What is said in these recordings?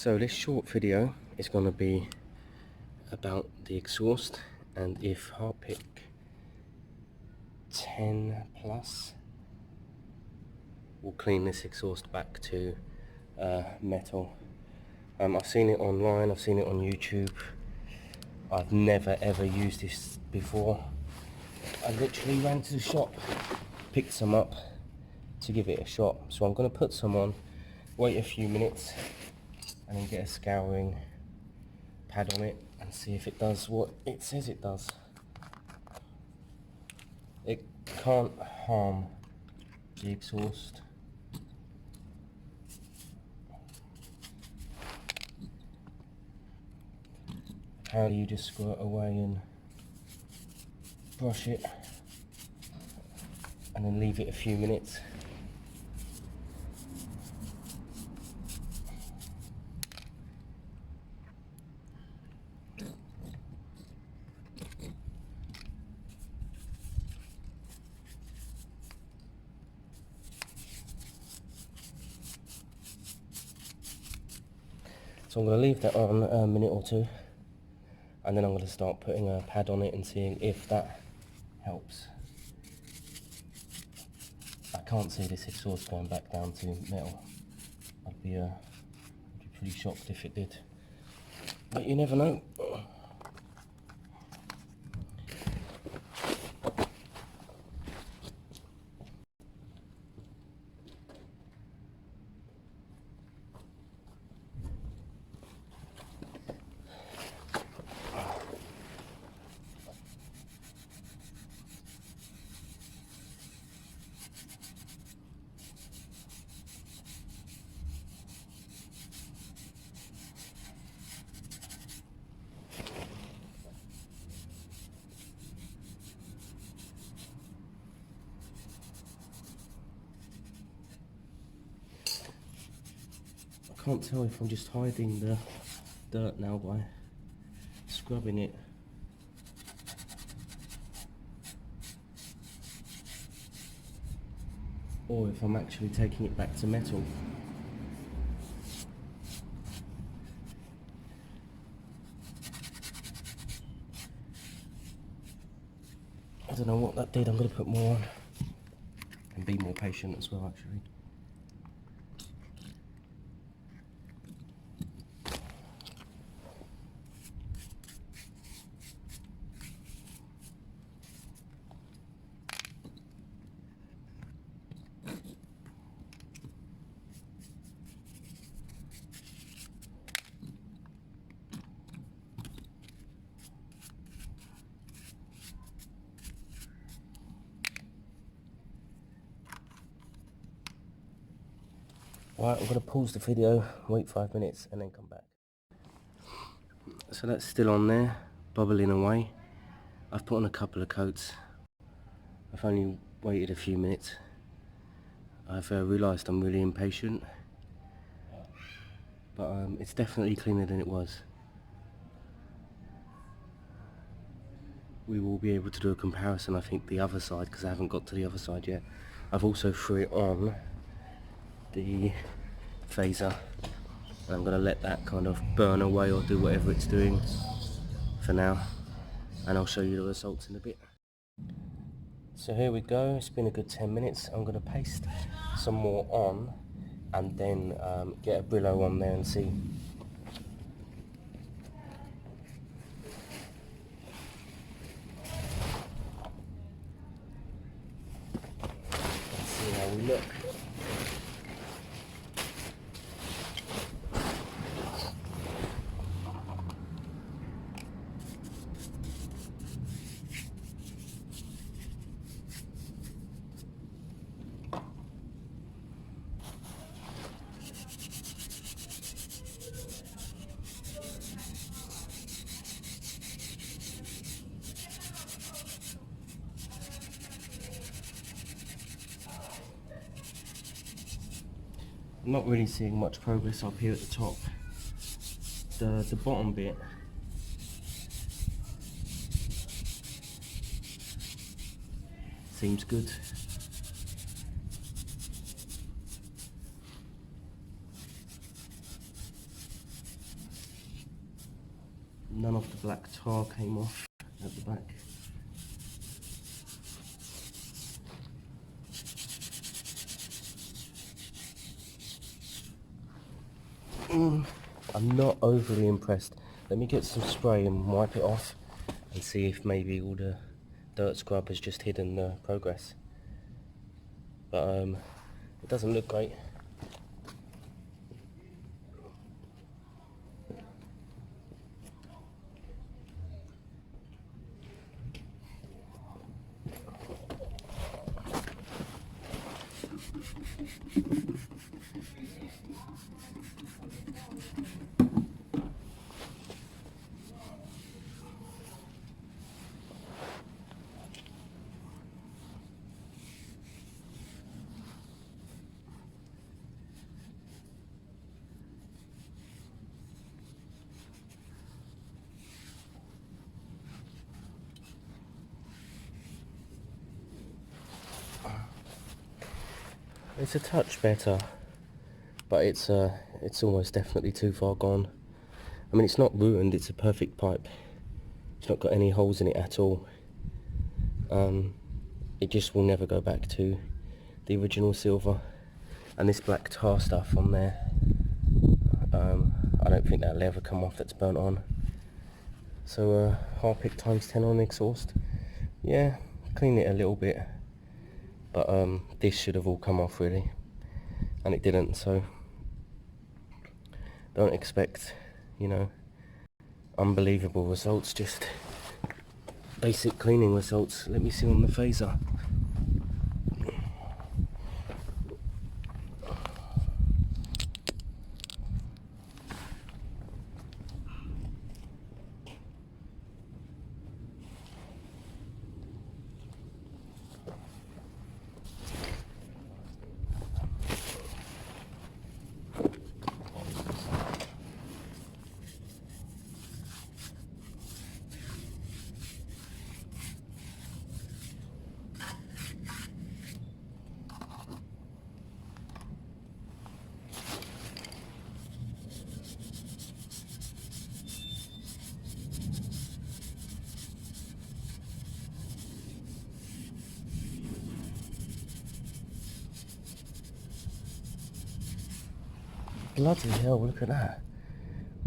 So this short video is going to be about the exhaust and if Harpic 10 plus will clean this exhaust back to metal. I've seen it online, I've seen it on YouTube. I've never ever used this before. I literally ran to the shop, picked some up to give it a shot. So I'm going to put some on, wait a few minutes and then get a scouring pad on it and see if it does what it says it does. It can't harm the exhaust. Apparently you just squirt away and brush it and then leave it a few minutes. So I'm going to leave that on a minute or two and then I'm going to start putting a pad on it and seeing if that helps. I can't see this exhaust going back down to metal. I'd be pretty shocked if it did, but you never know. I can't tell if I'm just hiding the dirt now by scrubbing it. Or if I'm actually taking it back to metal. I don't know what that did. I'm going to put more on and be more patient as well, actually. Right, I'm going to pause the video, wait 5 minutes and then come back. So that's still on there, bubbling away. I've put on a couple of coats. I've only waited a few minutes. I've realised I'm really impatient. But it's definitely cleaner than it was. We will be able to do a comparison, I think, the other side, because I haven't got to the other side yet. I've also threw it on the phaser and I'm going to let that kind of burn away or do whatever it's doing for now, and I'll show you the results in a bit. So here we go, it's been a good 10 minutes. I'm going to paste some more on and then get a Brillo on there and see. Let's see how we look. I'm not really seeing much progress up here at the top. The bottom bit seems good. None of the black tar came off at the back. I'm not overly impressed. Let me get some spray and wipe it off and see if maybe all the dirt scrub has just hidden the progress. But it doesn't look great. It's a touch better, but it's almost definitely too far gone. I mean, it's not ruined, it's a perfect pipe. It's not got any holes in it at all. It just will never go back to the original silver. And this black tar stuff on there, I don't think that'll ever come off, that's burnt on. So Harpic times 10 on exhaust. Yeah, clean it a little bit. But this should have all come off really, and it didn't, so don't expect, you know, unbelievable results, just basic cleaning results. Let me see on the phaser. Bloody hell, look at that.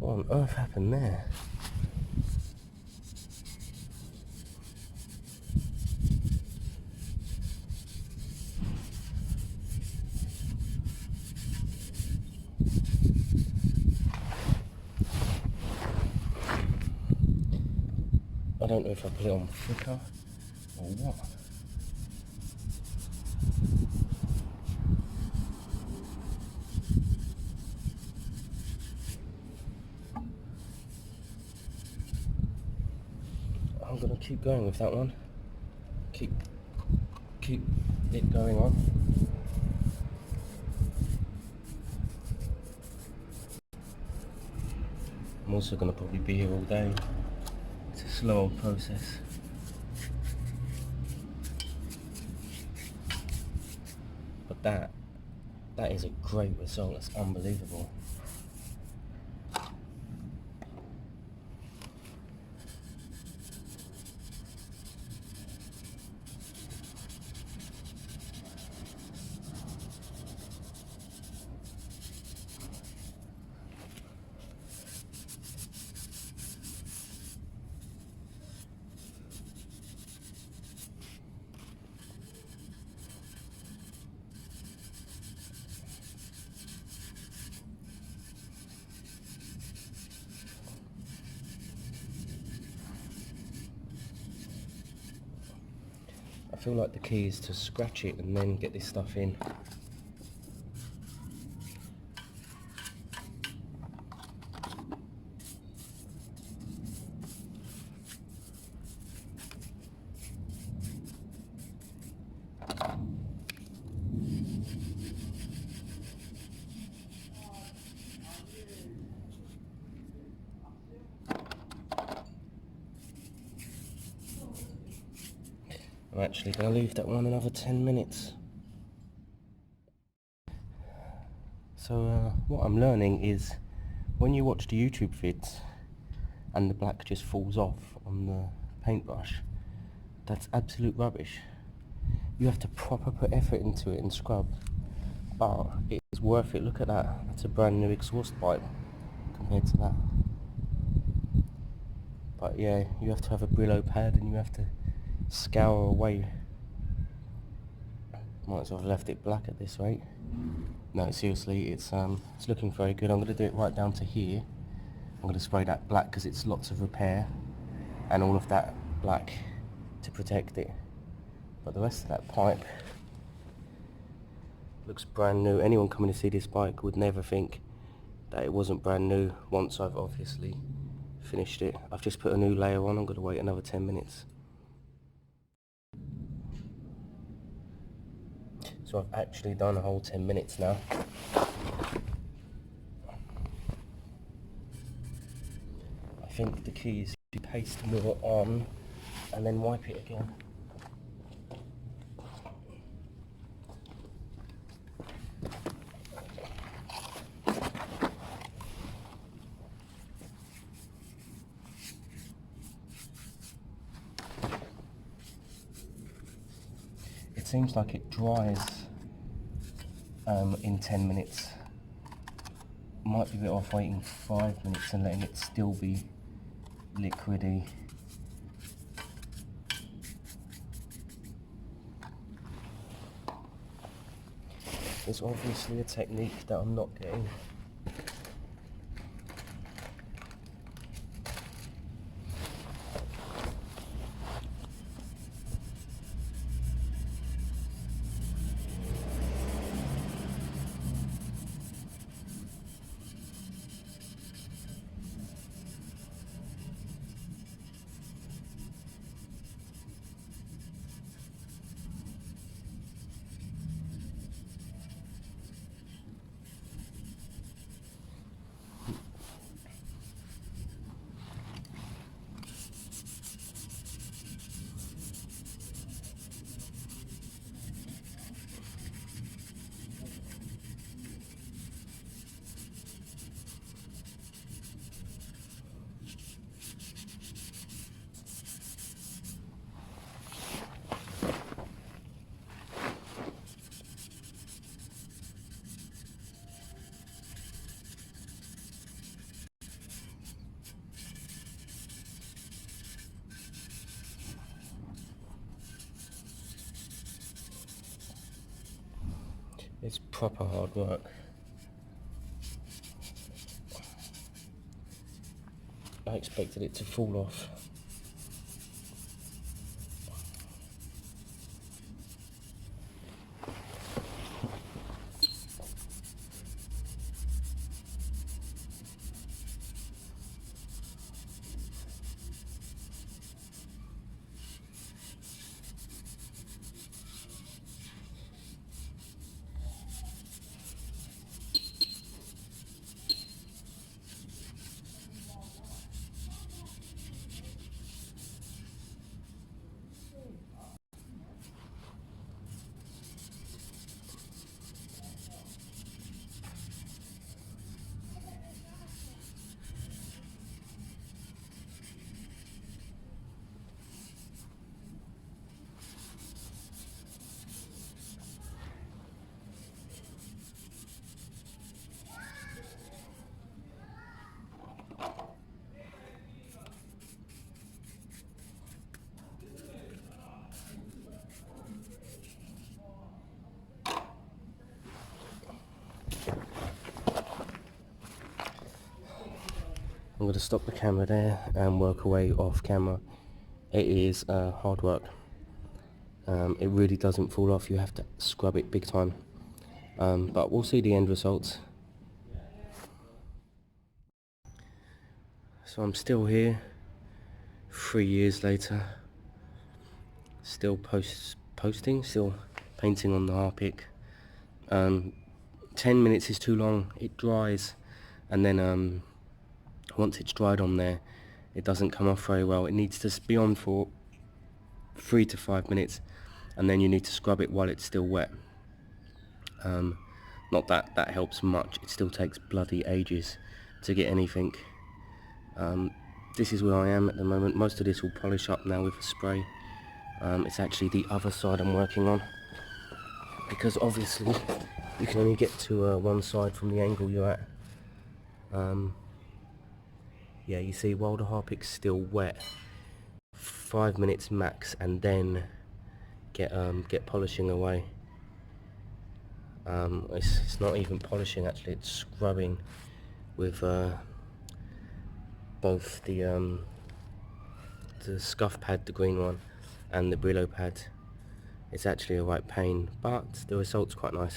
What on earth happened there? I don't know if I put it on thicker or what. I'm gonna keep going with that one. Keep it going on. I'm also gonna probably be here all day. It's a slow old process. But that is a great result. That's unbelievable. I feel like the key is to scratch it and then get this stuff in. I'm actually going to leave that one another 10 minutes. So what I'm learning is when you watch the YouTube vids and the black just falls off on the paintbrush. That's absolute rubbish. You have to proper put effort into it and scrub, but it is worth it. Look at that, that's a brand new exhaust pipe compared to that. But yeah, you have to have a Brillo pad and you have to scour away. Might as well have left it black at this rate. No, seriously, it's looking very good. I'm going to do it right down to here. I'm going to spray that black because it's lots of repair and all of that black to protect it. But the rest of that pipe looks brand new. Anyone coming to see this bike would never think that it wasn't brand new once I've obviously finished it. I've just put a new layer on. I'm going to wait another 10 minutes. So I've actually done a whole 10 minutes now. I think the key is to paste more on and then wipe it again. It seems like it dries in 10 minutes. Might be better off waiting 5 minutes and letting it still be liquidy. There's obviously a technique that I'm not getting. It's proper hard work. I expected it to fall off. I'm going to stop the camera there and work away off camera. It is hard work. It really doesn't fall off. You have to scrub it big time. But we'll see the end results. So I'm still here 3 years later. Still posting, still painting on the Harpic. 10 minutes is too long. It dries, and then once it's dried on there, it doesn't come off very well. It needs to be on for 3 to 5 minutes, and then you need to scrub it while it's still wet. Not that that helps much. It still takes bloody ages to get anything. this is where I am at the moment. Most of this will polish up now with a spray. It's actually the other side I'm working on, because obviously you can only get to one side from the angle you're at. Yeah, you see, while the Harpic's still wet, 5 minutes max, and then get polishing away. It's not even polishing actually, it's scrubbing with both the scuff pad, the green one, and the Brillo pad. It's actually a right pain, but the result's quite nice.